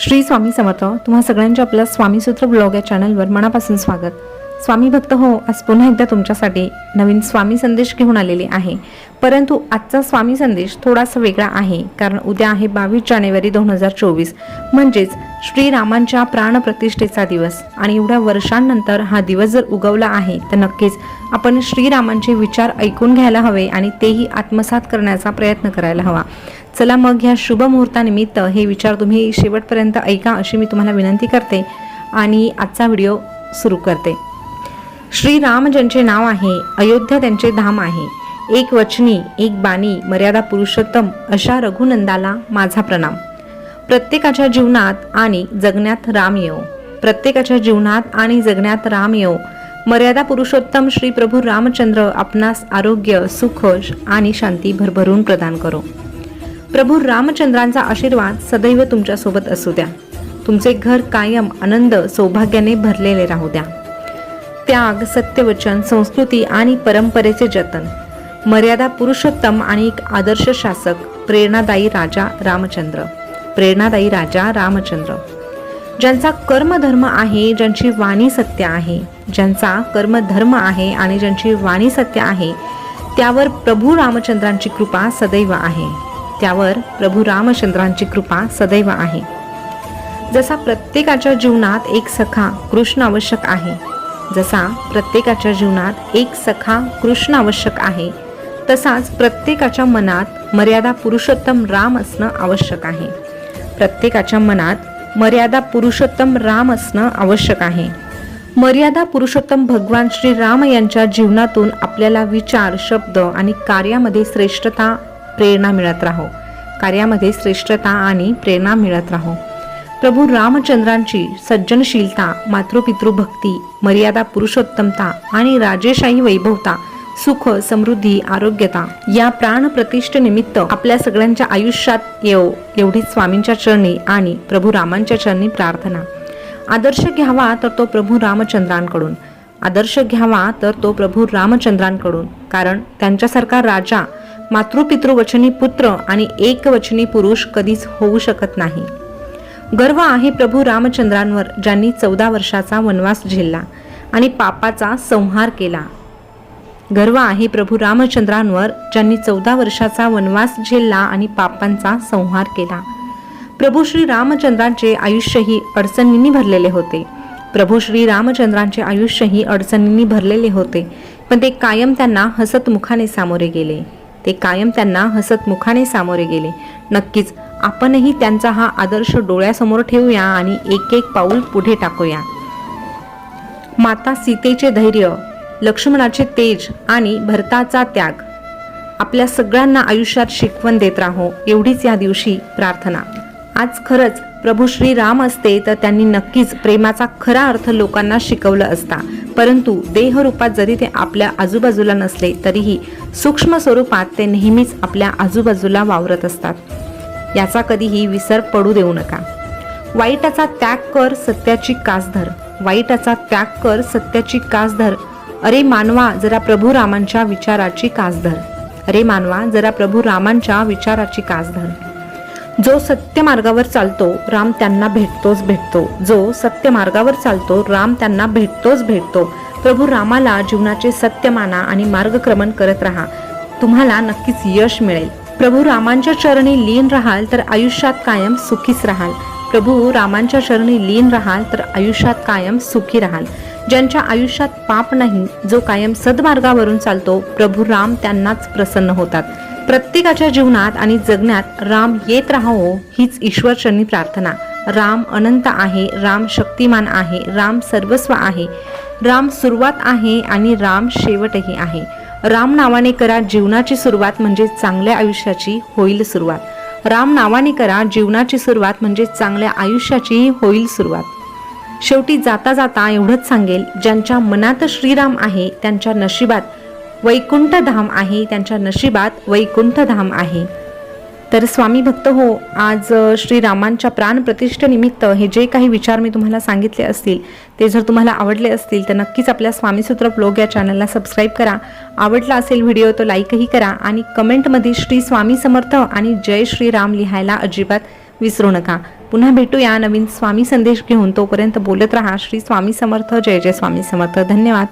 श्री स्वामी समर्थ. तुम्हा सगळ्यांचे आपल्या स्वामीसूत्र ब्लॉग या चॅनलवर मनापासून स्वागत. स्वामी भक्त हो, आज पुन्हा एकदा तुमच्यासाठी नवीन स्वामी संदेश घेऊन आलेले आहे. परंतु आजचा स्वामी संदेश थोडासा वेगळा आहे, कारण उद्या आहे 22 जानेवारी 2024, म्हणजेच श्रीरामांच्या प्राणप्रतिष्ठेचा दिवस. आणि एवढ्या वर्षांनंतर हा दिवस जर उगवला आहे तर नक्कीच आपण श्रीरामांचे विचार ऐकून घ्यायला हवे आणि तेही आत्मसात करण्याचा प्रयत्न करायला हवा. चला मग ह्या शुभ मुहूर्तानिमित्त हे विचार तुम्ही शेवटपर्यंत ऐका अशी मी तुम्हाला विनंती करते आणि आजचा व्हिडिओ सुरू करते. श्रीराम ज्यांचे नाव आहे, अयोध्या त्यांचे धाम आहे. एक वचनी, एक बाणी, मर्यादा पुरुषोत्तम अशा रघुनंदाला माझा प्रणाम. प्रत्येकाच्या जीवनात आणि जगण्यात राम येवो. प्रत्येकाच्या जीवनात आणि जगण्यात राम येवो. मर्यादा पुरुषोत्तम श्री प्रभू रामचंद्र आपणास आरोग्य, सुख आणि शांती भरभरून प्रदान करो. प्रभू रामचंद्रांचा आशीर्वाद सदैव तुमच्या सोबत असू द्या. तुमचे घर कायम आनंद सौभाग्याने भरलेले राहू द्या. त्याग, सत्यवचन, संस्कृती आणि परंपरेचे जतन. मर्यादा पुरुषोत्तम आणि एक आदर्श शासक, प्रेरणादायी राजा रामचंद्र. प्रेरणादायी राजा रामचंद्र ज्यांचा कर्मधर्म आहे, ज्यांची वाणी सत्य आहे. ज्यांचा कर्मधर्म आहे आणि ज्यांची वाणी सत्य आहे, त्यावर प्रभू रामचंद्रांची कृपा सदैव आहे. त्यावर प्रभू रामचंद्रांची कृपा सदैव आहे. जसा प्रत्येकाच्या जीवनात एक सखा कृष्ण आवश्यक आहे, जसा प्रत्येकाच्या जीवनात एक सखा कृष्ण आवश्यक आहे, तसाच प्रत्येकाच्या मनात मर्यादा पुरुषोत्तम राम असणं आवश्यक आहे. प्रत्येकाच्या मनात मर्यादा पुरुषोत्तम राम असणं आवश्यक आहे. मर्यादा पुरुषोत्तम भगवान श्री राम यांच्या जीवनातून आपल्याला विचार, शब्द आणि कार्यामध्ये श्रेष्ठता, प्रेरणा मिळत राहो. कार्यामध्ये श्रेष्ठता आणि प्रेरणा मिळत राहो. प्रभू रामचंद्रांची सज्जनशीलता, मातृपितृ भक्ती, मर्यादा पुरुषोत्तमता आणि राजेशाही वैभवता, सुख, समृद्धी, आरोग्यता या प्राणप्रतिष्ठेनिमित्त आपल्या सगळ्यांच्या आयुष्यात येवो एवढीच स्वामींच्या चरणी आणि प्रभू रामांच्या चरणी प्रार्थना. आदर्श घ्यावा तर तो प्रभू रामचंद्रांकडून. आदर्श घ्यावा तर तो प्रभू रामचंद्रांकडून, कारण त्यांच्यासारखा राजा, मातृपितृवचनी पुत्र आणि एकवचनी पुरुष कधीच होऊ शकत नाही. गर्व आहे प्रभू रामचंद्रांवर, ज्यांनी 14 वर्षाचा वनवास झेलला आणि पापाचा संहार केला. गर्व आहे प्रभू रामचंद्रांवर, ज्यांनी 14 वर्षाचा वनवास झेलला आणि पापांचा संहार केला. प्रभू श्री रामचंद्रांचे आयुष्यही अडचणींनी भरलेले होते. प्रभू श्री रामचंद्रांचे आयुष्यही अडचणींनी भरलेले होते, पण ते कायम त्यांना हसतमुखाने सामोरे गेले. ते कायम त्यांना हसतमुखाने सामोरे गेले. नक्कीच आपणही त्यांचा हा आदर्श डोळ्यासमोर ठेवूया आणि एक एक पाऊल पुढे टाकूया. माता सीतेचे धैर्य, लक्ष्मणाचे तेज आणि भरताचा त्याग आपल्या सगळ्यांना आयुष्यात शिकवण देत राहो एवढीच या दिवशी प्रार्थना. आज खरंच प्रभू श्री राम असते तर त्यांनी नक्कीच प्रेमाचा खरा अर्थ लोकांना शिकवला असता. परंतु देहरूपात जरी ते आपल्या आजूबाजूला नसले तरीही सूक्ष्म स्वरूपात ते नेहमीच आपल्या आजूबाजूला वावरत असतात. याचा कधीही विसर पडू देऊ नका. वाईटाचा त्याग कर, सत्याची कास धर. वाईटाचा त्याग कर, सत्याची कास धर. अरे मानवा, जरा प्रभू रामांच्या विचाराची कास धर. अरे मानवा, जरा प्रभू रामांच्या विचाराची कास धर. जो सत्य मार्गावर चालतो, राम त्यांना भेटतोच भेटतो. जो सत्य मार्गावर चालतो, राम त्यांना भेटतोच भेटतो. प्रभू रामाला जीवनाचे सत्य माना आणि मार्गक्रमण करत राहा. तुम्हाला नक्कीच यश मिळेल. प्रभू रामांच्या चरणी लीन राहाल तर आयुष्यात कायम सुखीच राहाल. प्रभू रामांच्या चरणी लीन राहाल तर आयुष्यात कायम सुखी राहाल. ज्यांच्या आयुष्यात पाप नाही, जो कायम सद्मार्गावरून चालतो, प्रभू राम त्यांनाच प्रसन्न होतात. प्रत्येकाच्या जीवनात आणि जगण्यात राम येत राहावो हीच ईश्वरचरणी प्रार्थना. राम अनंत आहे, राम शक्तिमान आहे, राम सर्वस्व आहे, राम सुरुवात आहे आणि राम शेवटही आहे. राम नावाने करा जीवनाची सुरुवात, म्हणजे चांगल्या आयुष्याची होईल सुरुवात. राम नावाने करा जीवनाची सुरुवात, म्हणजे चांगल्या आयुष्याची होईल सुरुवात. शेवटी जाता जाता एवढंच सांगेल, ज्यांच्या मनात श्रीराम आहे त्यांच्या नशिबात वैकुंठ धाम आहे. त्यांच्या नशिबात वैकुंठ धाम आहे. तर स्वामी भक्त हो, आज श्रीरामांच्या प्राणप्रतिष्ठेनिमित्त हे जे काही विचार मी तुम्हाला सांगितले असतील ते जर तुम्हाला आवडले असतील तर नक्कीच आपल्या स्वामीसूत्र ब्लॉग या चॅनलला सबस्क्राईब करा. आवडला असेल व्हिडिओ तो लाईकही करा आणि कमेंटमध्ये श्री स्वामी समर्थ आणि जय श्रीराम लिहायला अजिबात विसरू नका. पुन्हा भेटूया नवीन स्वामी संदेश घेऊन. तोपर्यंत बोलत राहा श्री स्वामी समर्थ, जय जय स्वामी समर्थ. धन्यवाद.